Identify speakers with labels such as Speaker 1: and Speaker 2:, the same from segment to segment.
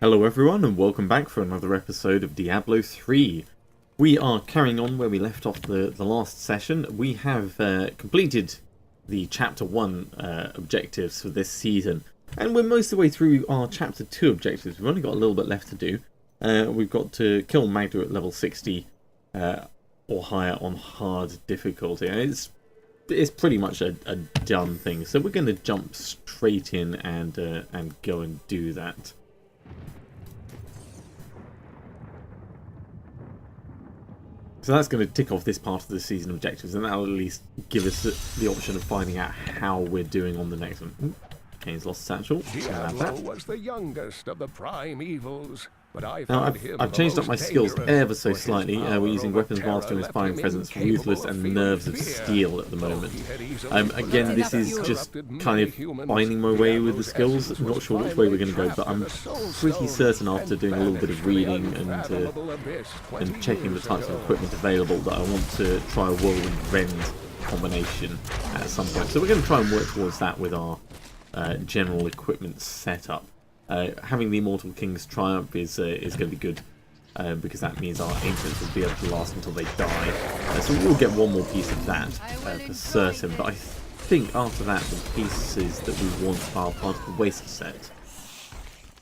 Speaker 1: Hello everyone and welcome back for another episode of Diablo 3. We are carrying on where we left off the last session. We have completed the Chapter 1 objectives for this season. And we're most of the way through our Chapter 2 objectives. We've only got a little bit left to do. We've got to kill Magda at level 60 or higher on hard difficulty. And it's pretty much a done thing. So we're going to jump straight in and go and do that. So that's going to tick off this part of the season objectives, and that'll at least give us the option of finding out how we're doing on the next one. Ooh, Kane's lost satchel.
Speaker 2: Diablo was the youngest of the prime evils, but
Speaker 1: now, I've changed up my skills ever so slightly. We're using weapons master, inspiring presence, ruthless, and nerves of steel at the moment. Again, this is just kind of finding my way with the skills. I'm not sure which way we're going to go, but I'm pretty certain after doing a little bit of reading and checking the types of equipment available that I want to try a whirlwind rend combination at some point. So we're going to try and work towards that with our general equipment setup. Having the Immortal King's Triumph is going to be good because that means our ancients will be able to last until they die. So we'll get one more piece of that for certain, but I think after that the pieces that we want are part of the waste set.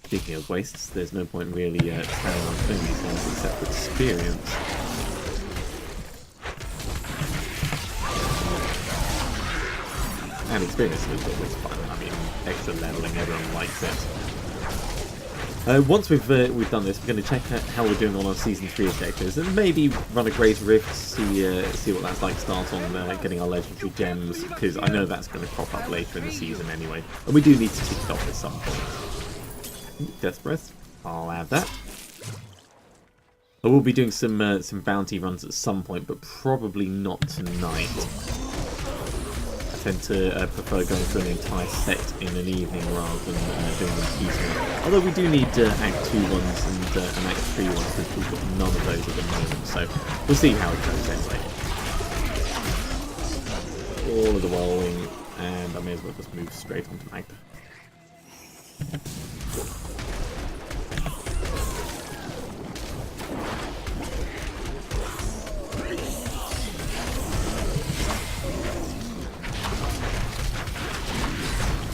Speaker 1: Speaking of wastes, there's no point really standing on filming these ones except for experience. And experience is always fun. I mean, extra leveling, everyone likes it. Once we've done this, we're going to check out how we're doing on our Season 3 objectives, and maybe run a Great Rift, see what that's like, start on getting our legendary gems, because I know that's going to crop up later in the season anyway. And we do need to tick it off at some point. Death Breath, I'll add that. I will be doing some bounty runs at some point, but probably not tonight. I tend to prefer going through an entire set in an evening rather than doing them piecemeal. Although we do need Act 2 ones and Act 3 ones, because we've got none of those at the moment, so we'll see how it goes anyway. All of the whirling, and I may as well just move straight onto Magda.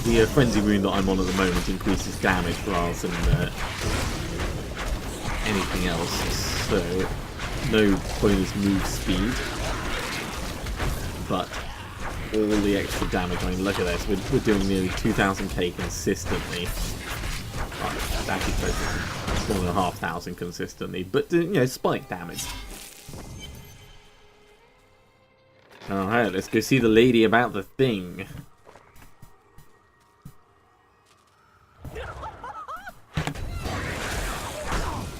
Speaker 1: The Frenzy Rune that I'm on at the moment increases damage rather than anything else, so no bonus move speed, but all the extra damage. I mean, look at this, we're doing nearly 2000k consistently. Right, that's actually close to 1,500 consistently, but you know, spike damage. Alright, let's go see the lady about the thing.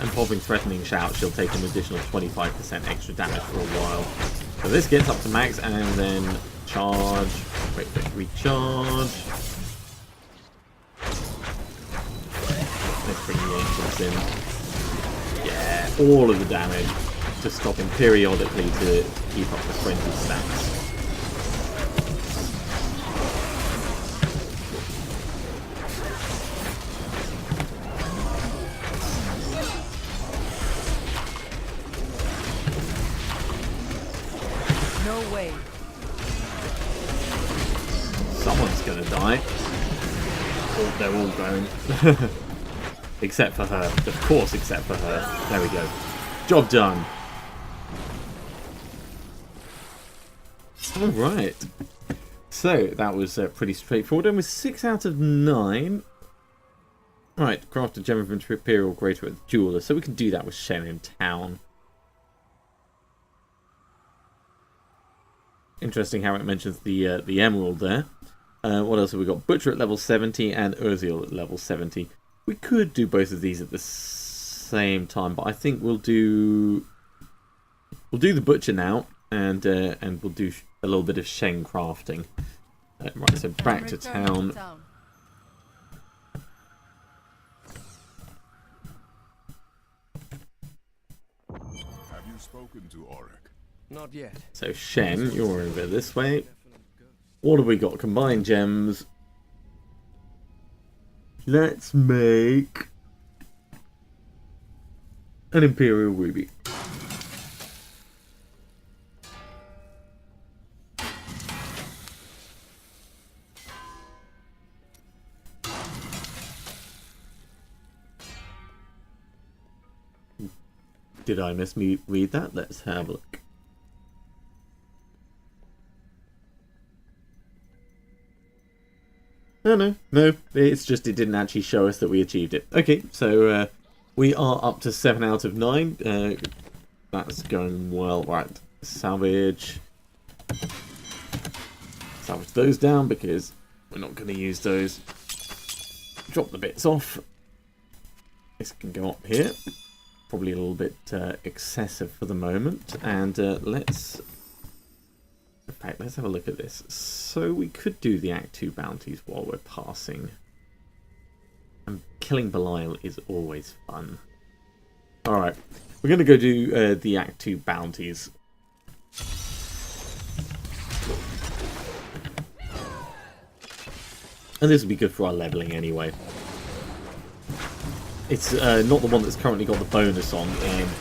Speaker 1: And popping Threatening Shout, she'll take an additional 25% extra damage for a while. So this gets up to max, and then charge, quick recharge. Let's bring the Ancients in. Yeah, all of the damage, just stopping periodically to keep up the frenzy stats. Someone's gonna die. Oh, they're all going. Except for her. Of course, except for her. There we go. Job done. Alright. So, that was pretty straightforward. And with 6 out of 9. Right, craft a gem of Imperial Greater at the Jeweler. So we can do that with Shen in town. Interesting how it mentions the emerald there. What else have we got? Butcher at level 70 and Urziel at level 70. We could do both of these at the same time, but I think we'll do the Butcher now, and we'll do a little bit of Shen crafting. Right, so back to town.
Speaker 2: Have you spoken to Auric?
Speaker 3: Not yet.
Speaker 1: So Shen, you're over this way. What have we got? Combined gems. Let's make An Imperial Ruby. Did I misread that? Let's have a look. No, it's just it didn't actually show us that we achieved it. Okay, so we are up to 7 out of 9. That's going well. Right, salvage those down because we're not going to use those. Drop the bits off. This can go up here. Probably a little bit excessive for the moment. And let's have a look at this. So we could do the Act 2 bounties while we're passing. And killing Belial is always fun. Alright, we're going to go do the Act 2 bounties. And this will be good for our leveling anyway. It's not the one that's currently got the bonus on,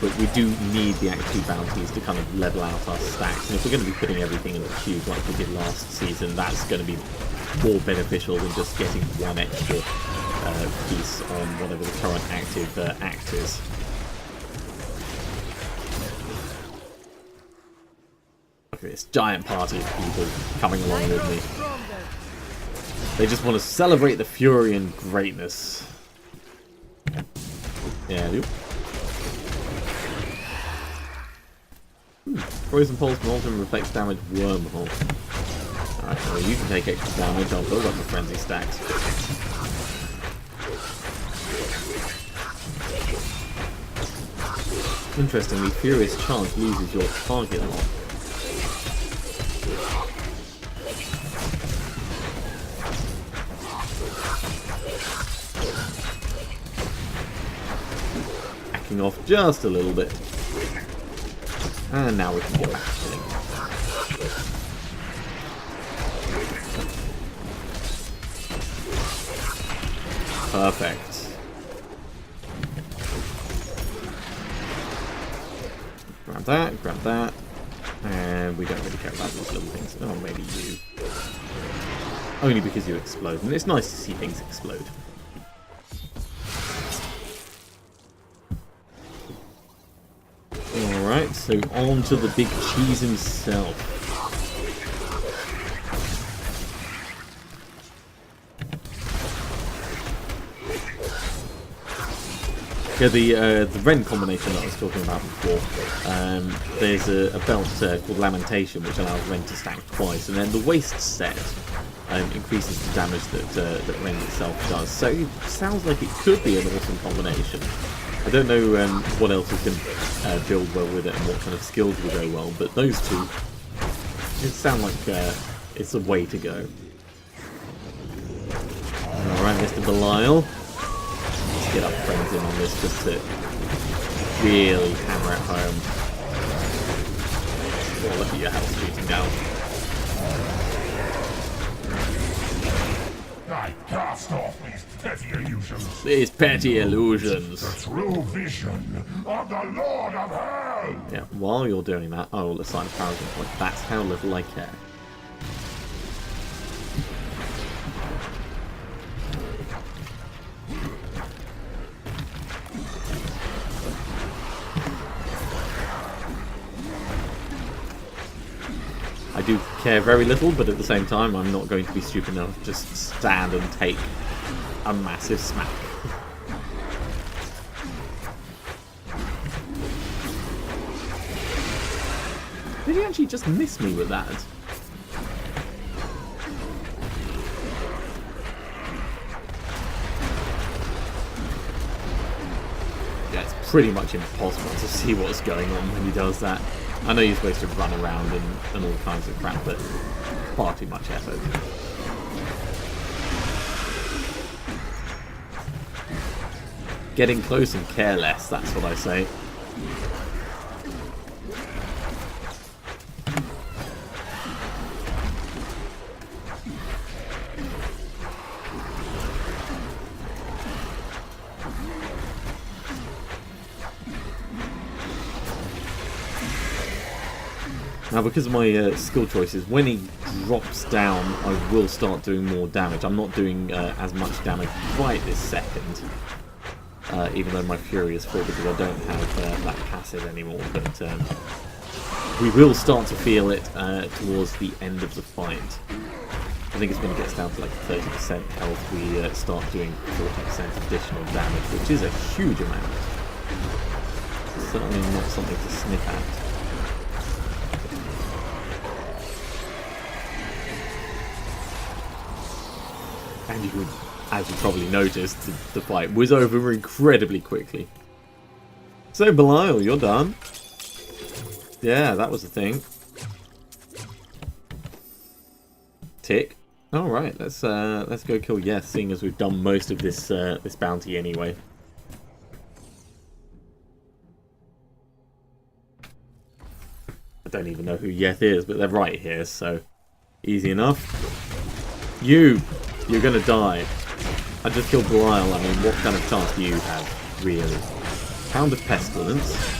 Speaker 1: but we do need the Act 2 bounties to kind of level out our stacks. And if we're going to be putting everything in the cube like we did last season, that's going to be more beneficial than just getting one extra piece on whatever the current active act is. Look at this giant party of people coming along with me. They just want to celebrate the fury and greatness. Yeah, I do. Poison pulse, molten reflects damage, wormhole. Alright, well you can take extra damage, I'll build up the frenzy stacks. Interestingly, Furious Charge loses your target lock. Off just a little bit, and now we can get back to killing. Perfect. Grab that, and we don't really care about these little things. Oh, maybe you. Only because you explode, and it's nice to see things explode. Alright, so on to the big cheese himself. Yeah, the Ren combination that I was talking about before, there's a belt called Lamentation which allows Ren to stack twice, and then the Waste set increases the damage that Ren itself does. So it sounds like it could be an awesome combination. I don't know what else we can build well with it and what kind of skills will go well, but those two, it sound like it's a way to go. Alright, Mr. Belial. Let's get our friends in on this just to really hammer it home. Oh, look at your health shooting down.
Speaker 2: I cast off these petty illusions.
Speaker 1: These petty illusions.
Speaker 2: The true vision of the Lord of Hell.
Speaker 1: Yeah, while you're doing that, I will assign a paragon point. That's how little I care. I do care very little, but at the same time, I'm not going to be stupid enough to just stand and take a massive smack. Did he actually just miss me with that? Yeah, it's pretty much impossible to see what's going on when he does that. I know you're supposed to run around and all kinds of crap, but far too much effort. Getting close and care less, that's what I say. Now, because of my skill choices, when he drops down, I will start doing more damage. I'm not doing as much damage right this second, even though my Fury is full because I don't have that passive anymore. But we will start to feel it towards the end of the fight. I think it's when it gets down to like 30% health, we start doing 40% additional damage, which is a huge amount. Certainly not something to sniff at. And you would, as you probably noticed, the fight was over incredibly quickly. So Belial, you're done. Yeah, that was the thing. Tick. All right, let's go kill Yes, seeing as we've done most of this this bounty anyway. I don't even know who Yeth is, but they're right here, so easy enough. You're gonna die. I just killed Belial. I mean, what kind of chance do you have, really? Pound of Pestilence.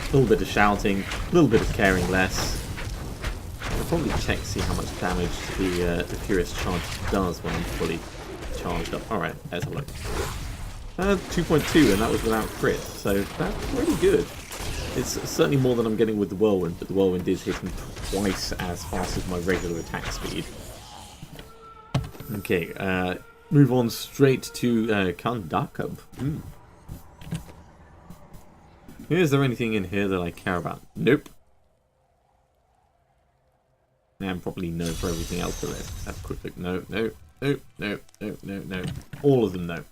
Speaker 1: A little bit of shouting, a little bit of caring less. I'll probably check to see how much damage the Furious Charge does when I'm fully charged up. Alright, let's have a look. 2.2, and that was without crit, so that's really good. It's certainly more than I'm getting with the Whirlwind, but the Whirlwind is hitting twice as fast as my regular attack speed. Okay, move on straight to Kandakab. Is there anything in here that I care about? Nope. I'm probably no for everything else, but let's have a quick look. No, no, no, no, no, no, no. All of them no.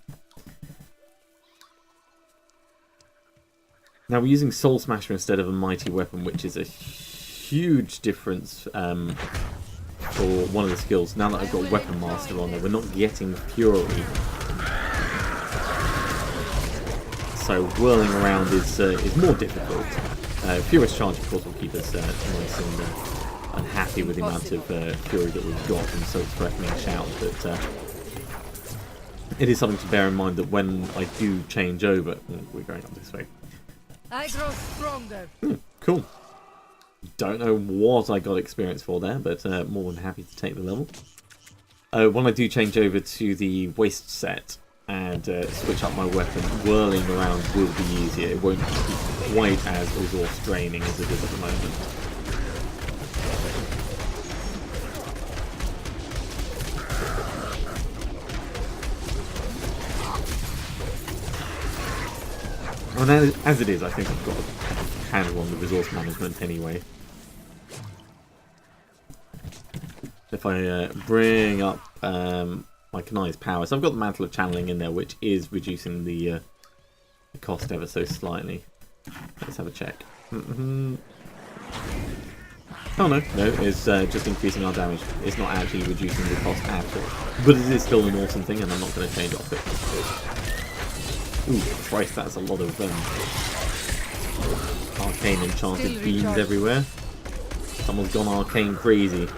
Speaker 1: Now we're using Soul Smasher instead of a Mighty Weapon, which is a huge difference for one of the skills. Now that I've got Weapon Master on there, we're not getting Fury. So whirling around is more difficult. Furious Charge, of course, will keep us nice and unhappy with the amount of Fury that we've got from Soul Threatening Shout, but it is something to bear in mind that when I do change over... we're going up this way.
Speaker 3: I grow stronger.
Speaker 1: Cool. Don't know what I got experience for there, but more than happy to take the level. When I do change over to the Waste set and switch up my weapon, whirling around will be easier. It won't be quite as resource draining as it is at the moment. And as it is, I think I've got a handle on the resource management anyway. If I bring up my Kanai's powers, I've got the Mantle of Channeling in there, which is reducing the cost ever so slightly. Let's have a check. Oh no, it's just increasing our damage. It's not actually reducing the cost at all. But it is still an awesome thing, and I'm not going to change off it. Ooh, Christ, that's a lot of arcane enchanted beams everywhere. Someone's gone arcane crazy.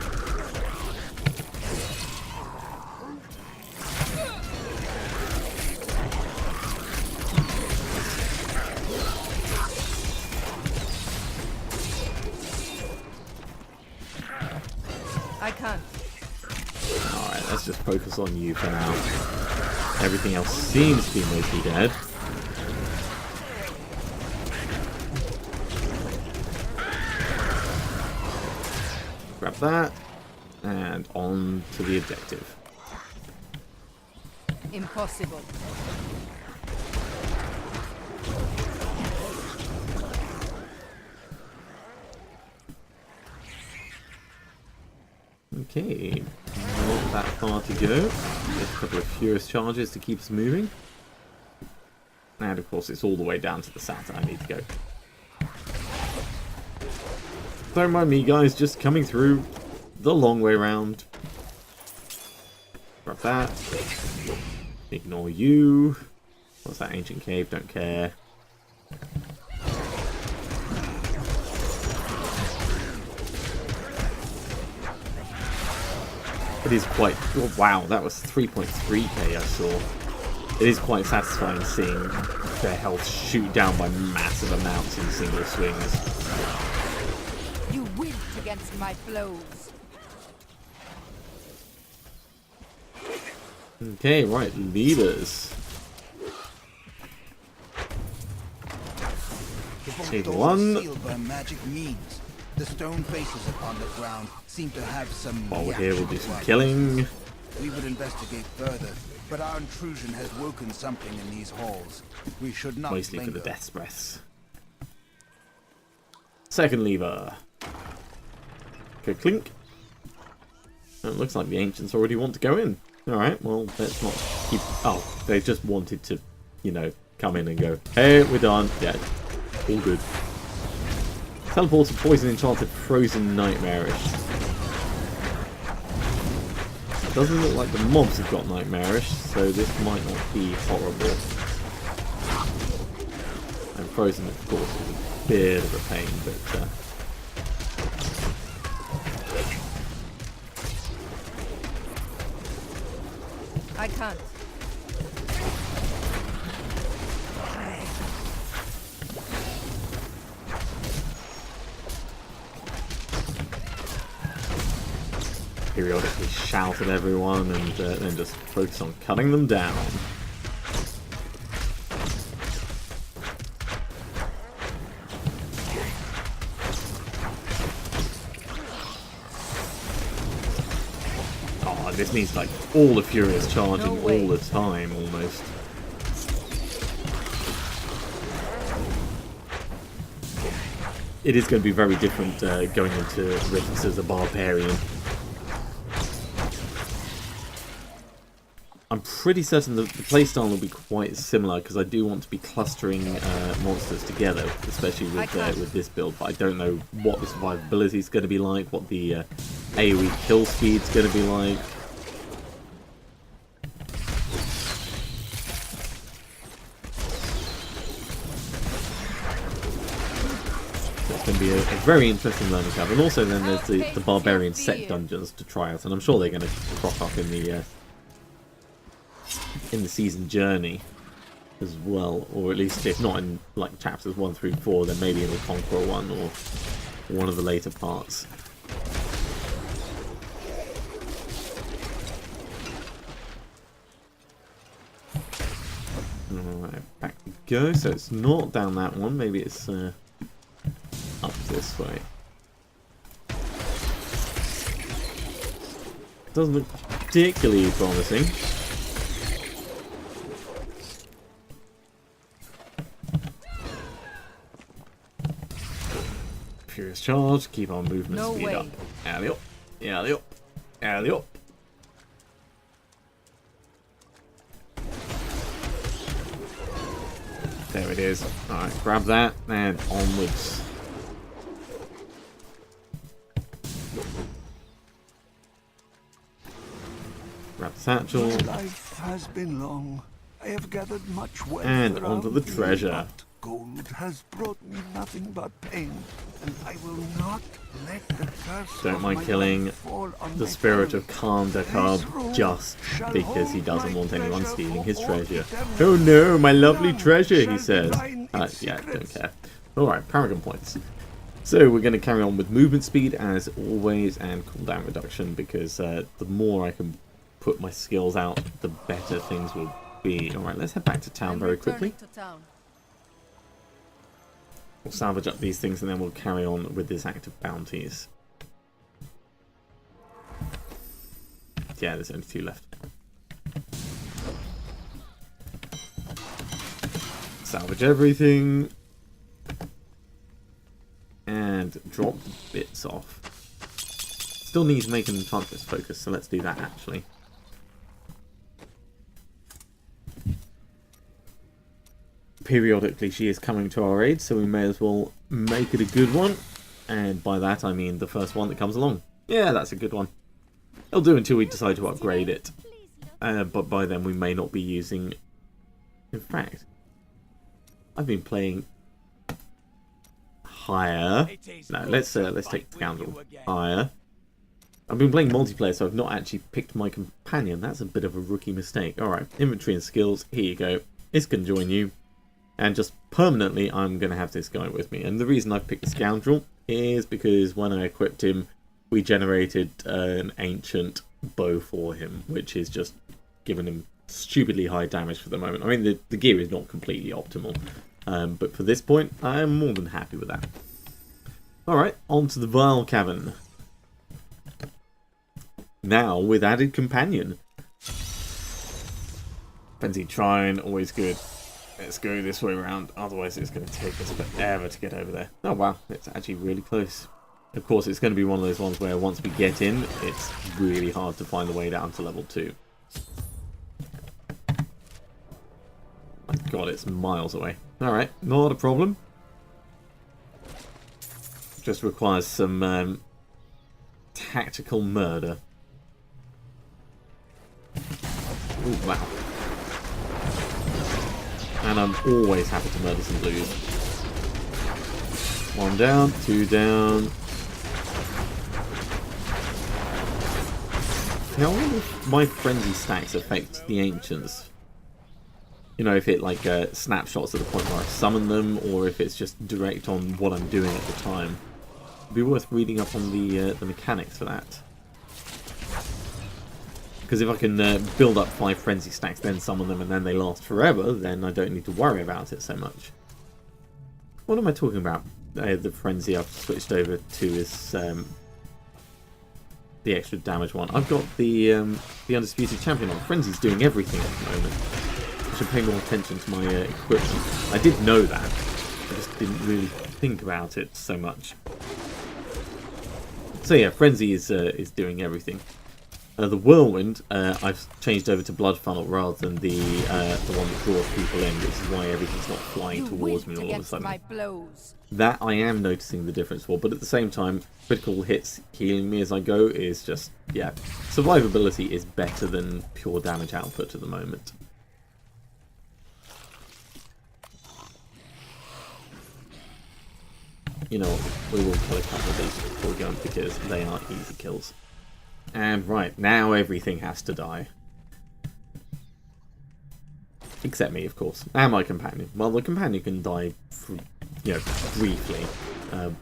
Speaker 3: I can't.
Speaker 1: Alright, let's just focus on you for now. Everything else seems to be mostly dead. Grab that, and on to the objective.
Speaker 3: Impossible.
Speaker 1: Okay, not that far to go. Just a couple of Furious Charges to keep us moving. And of course it's all the way down to the south that I need to go. Don't mind me guys, just coming through the long way round. Grab that. Ignore you. What's that ancient cave? Don't care. It is quite... Oh, wow, that was 3.3k I saw. it is quite satisfying seeing their health shoot down by massive amounts in single swings.
Speaker 3: You winced against my blows.
Speaker 1: Okay, right, leaders. Table 1.
Speaker 4: Sealed by magic means. The stone faces upon the ground seem to have some.
Speaker 1: While we're here, we'll do some
Speaker 4: reaction to
Speaker 1: killing.
Speaker 4: We would investigate further, but our intrusion has woken something in these halls. We should not
Speaker 1: Mostly for
Speaker 4: linger.
Speaker 1: the death's breaths. Second lever. Go clink. And it looks like the ancients already want to go in. Alright, well, let's not keep... Oh, they just wanted to, you know, come in and go, hey, we're done. Yeah, all good. Teleported, poison, enchanted, frozen, nightmarish. It doesn't look like the mobs have got nightmarish, so this might not be horrible. And frozen, of course, is a bit of a pain, but...
Speaker 3: I can't.
Speaker 1: periodically shout at everyone and then just focus on cutting them down. Oh, this needs like all the Furious charging all the time almost. It is going to be very different going into Rifts as a Barbarian. I'm pretty certain that the playstyle will be quite similar because I do want to be clustering monsters together, especially with this build. But I don't know what the survivability is going to be like, what the AoE kill speed is going to be like. It's going to be a very interesting learning curve. And also then there's the Barbarian set dungeons to try out, and I'm sure they're going to crop up in the season journey as well, or at least if not in like chapters 1 through 4, then maybe in the Conqueror one or one of the later parts. Alright, back we go. So it's not down that one, maybe it's up this way. Doesn't look particularly promising. Furious charge, keep our movement speed up. Alley up, alley up, alley up. There it is. Alright, grab that and onwards. Grab the satchel.
Speaker 5: Life has been long. I have gathered much wealth
Speaker 1: and onto the
Speaker 5: around me,
Speaker 1: treasure.
Speaker 5: but gold has brought me nothing but pain, and I will not let the curse
Speaker 1: Don't
Speaker 5: of
Speaker 1: mind
Speaker 5: my
Speaker 1: killing
Speaker 5: life fall on
Speaker 1: the
Speaker 5: my
Speaker 1: spirit
Speaker 5: family.
Speaker 1: of Khan Dakar just because he doesn't want anyone
Speaker 5: treasure
Speaker 1: stealing
Speaker 5: for
Speaker 1: his
Speaker 5: all
Speaker 1: treasure.
Speaker 5: eternity.
Speaker 1: Oh no, my lovely
Speaker 5: None
Speaker 1: treasure,
Speaker 5: shall
Speaker 1: he says.
Speaker 5: divine its
Speaker 1: Yeah, don't
Speaker 5: secrets.
Speaker 1: care. Alright, Paragon points. So we're going to carry on with movement speed as always and cooldown reduction because the more I can put my skills out, the better things will be. Alright, let's head back to town very quickly. We'll salvage up these things and then we'll carry on with this act of bounties. Yeah, there's only 2 left. Salvage everything. And drop the bits off. Still need to make an enchantress focus, so let's do that actually. Periodically she is coming to our aid, so we may as well make it a good one. And by that I mean the first one that comes along. Yeah, that's a good one. It'll do until we decide to upgrade it. But by then we may not be using... In fact, I've been playing higher. No, let's take Scoundrel higher. I've been playing multiplayer, so I've not actually picked my companion. That's a bit of a rookie mistake. Alright, inventory and skills. Here you go. It's going to join you. And just permanently, I'm going to have this guy with me. And the reason I've picked the Scoundrel is because when I equipped him, we generated an ancient bow for him, which is just giving him stupidly high damage for the moment. I mean, the gear is not completely optimal. But for this point, I am more than happy with that. Alright, on to the Vile Cavern. Now with added companion. Frenzy Shrine, always good. Let's go this way around, otherwise it's going to take us forever to get over there. Oh wow, it's actually really close. Of course, it's going to be one of those ones where once we get in, it's really hard to find the way down to level 2. My god, it's miles away. Alright, not a problem. Just requires some tactical murder. Ooh, wow. And I'm always happy to murder some blues. 1 down, 2 down. Now, I wonder if my frenzy stacks affect the ancients. You know, if it like snapshots at the point where I summon them, or if it's just direct on what I'm doing at the time. It'd be worth reading up on the mechanics for that. Because if I can build up 5 frenzy stacks, then summon them, and then they last forever, then I don't need to worry about it so much. What am I talking about? The frenzy I've switched over to is the extra damage one. I've got the Undisputed Champion on. Frenzy's doing everything at the moment. I should pay more attention to my equipment. I did know that. I just didn't really think about it so much. So yeah, Frenzy is doing everything. The Whirlwind, I've changed over to Blood Funnel rather than the one that draws people in, which is why everything's not flying towards me all of a sudden. That I am noticing the difference for, but at the same time, critical hits healing me as I go is just, yeah. Survivability is better than pure damage output at the moment. You know what, we will kill a couple of these before we go, because they are easy kills. And right, now everything has to die. Except me, of course. And my companion. Well, the companion can die, you know, briefly,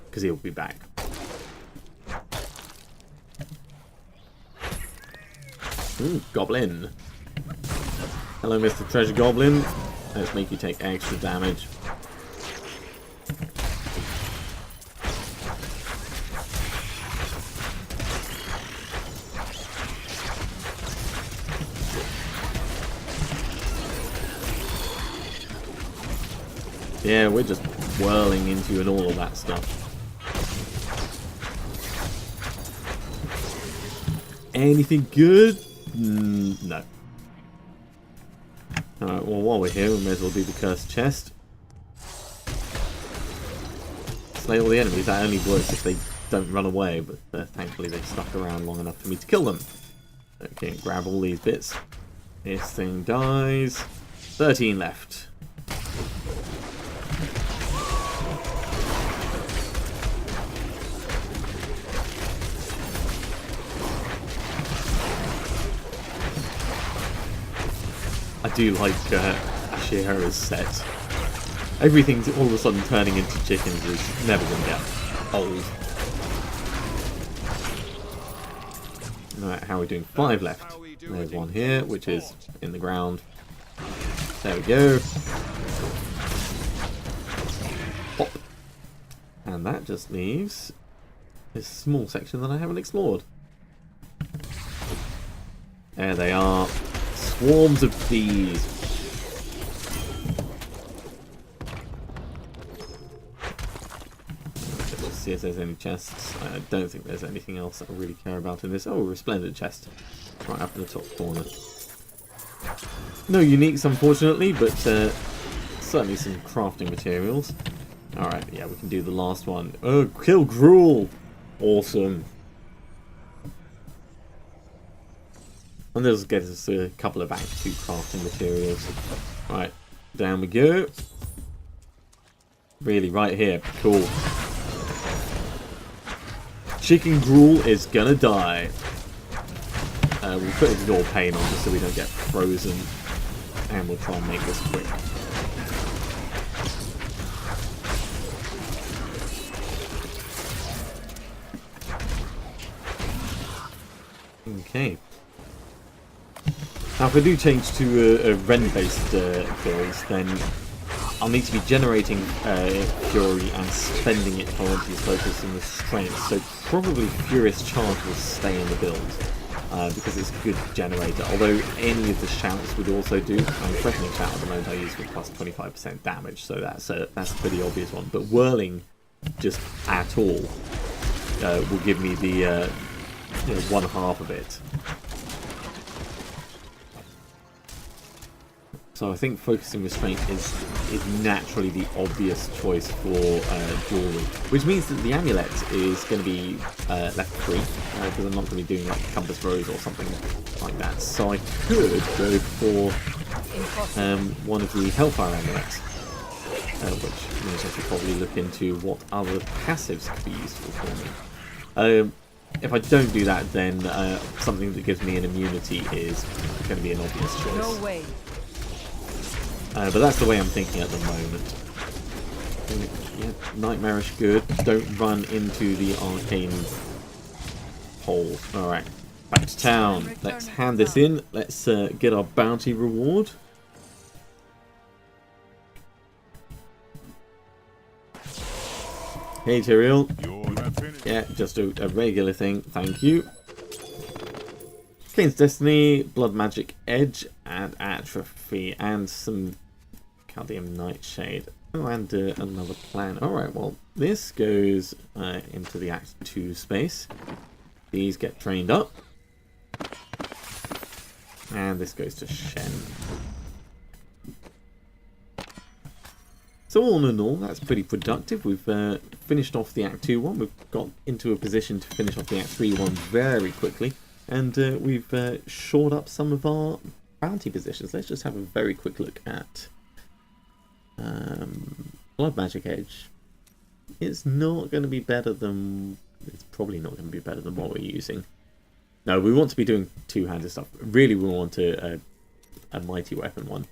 Speaker 1: because he'll be back. Ooh, Goblin. Hello, Mr. Treasure Goblin. Let's make you take extra damage. Yeah, we're just whirling into you and all of that stuff. Anything good? No. Alright, well, while we're here, we may as well do the cursed chest. Slay all the enemies. That only works if they don't run away, but thankfully they've stuck around long enough for me to kill them. Okay, grab all these bits. This thing dies. 13 left. I do like Ashira's set. Everything's all of a sudden turning into chickens is never going to get old. Alright, how are we doing? 5 left. There's one here, which is in the ground. There we go. Pop. And that just leaves this small section that I haven't explored. There they are. Swarms of bees. Let's see if there's any chests. I don't think there's anything else that I really care about in this. Oh, resplendent chest. Right up in the top corner. No uniques, unfortunately, but certainly some crafting materials. Alright, yeah, we can do the last one. Oh, kill Gruul! Awesome. And this will get us a couple of Act 2 crafting materials. Right, down we go. Really, right here. Cool. Chicken Gruel is gonna die. We'll put Ignore Pain on just so we don't get frozen. And we'll try and make this quick. Okay. Now if I do change to a Ren-based build, then I'll need to be generating Fury and spending it on his focus and the strength, so probably Furious Charge will stay in the build, because it's a good generator, although any of the shouts would also do. Threatening Shout at the moment I use with plus 25% damage, so that's a pretty obvious one, but Whirling just at all will give me the one half of it. So I think Focusing Restraint is naturally the obvious choice for jewelry, which means that the amulet is going to be left free, because I'm not going to be doing like Compass Rose or something like that. So I could go for one of the Hellfire amulets, which means I should probably look into what other passives could be useful for me. If I don't do that, then something that gives me an immunity is going to be an obvious choice.
Speaker 3: No way.
Speaker 1: But that's the way I'm thinking at the moment. Yeah, Nightmarish good. Don't run into the arcane hole. Alright, back to town. Let's hand this in. Let's get our bounty reward. Hey, Tyrael. Yeah, just a regular thing. Thank you. Clean's Destiny, Blood Magic Edge, and Atrophy, and some Caldeum Nightshade. Oh, and another plan. Alright, well, this goes into the Act 2 space. These get trained up. And this goes to Shen. So all in all, that's pretty productive. We've finished off the Act 2 one. We've got into a position to finish off the Act 3 one very quickly. And we've shored up some of our bounty positions. Let's just have a very quick look at Blood Magic Edge. It's not going to be better than... It's probably not going to be better than what we're using. No, we want to be doing two-handed stuff. Really, we want a mighty weapon one.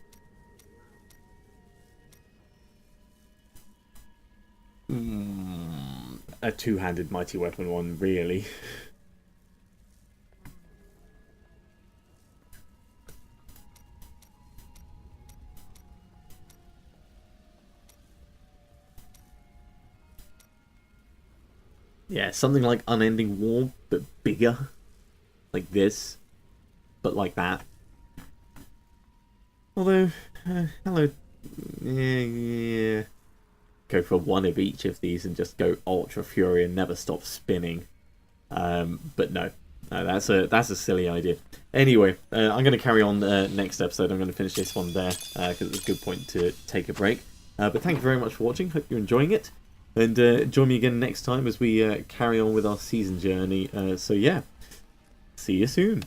Speaker 1: A two-handed mighty weapon one, really. Yeah, something like Unending War, but bigger. Like this. But like that. Although, hello. Yeah. Go for one of each of these and just go Ultra Fury and never stop spinning. But no. That's a silly idea. Anyway, I'm going to carry on next episode. I'm going to finish this one there, because it's a good point to take a break. But thank you very much for watching. Hope you're enjoying it. And join me again next time as we carry on with our season journey. So yeah, see you soon.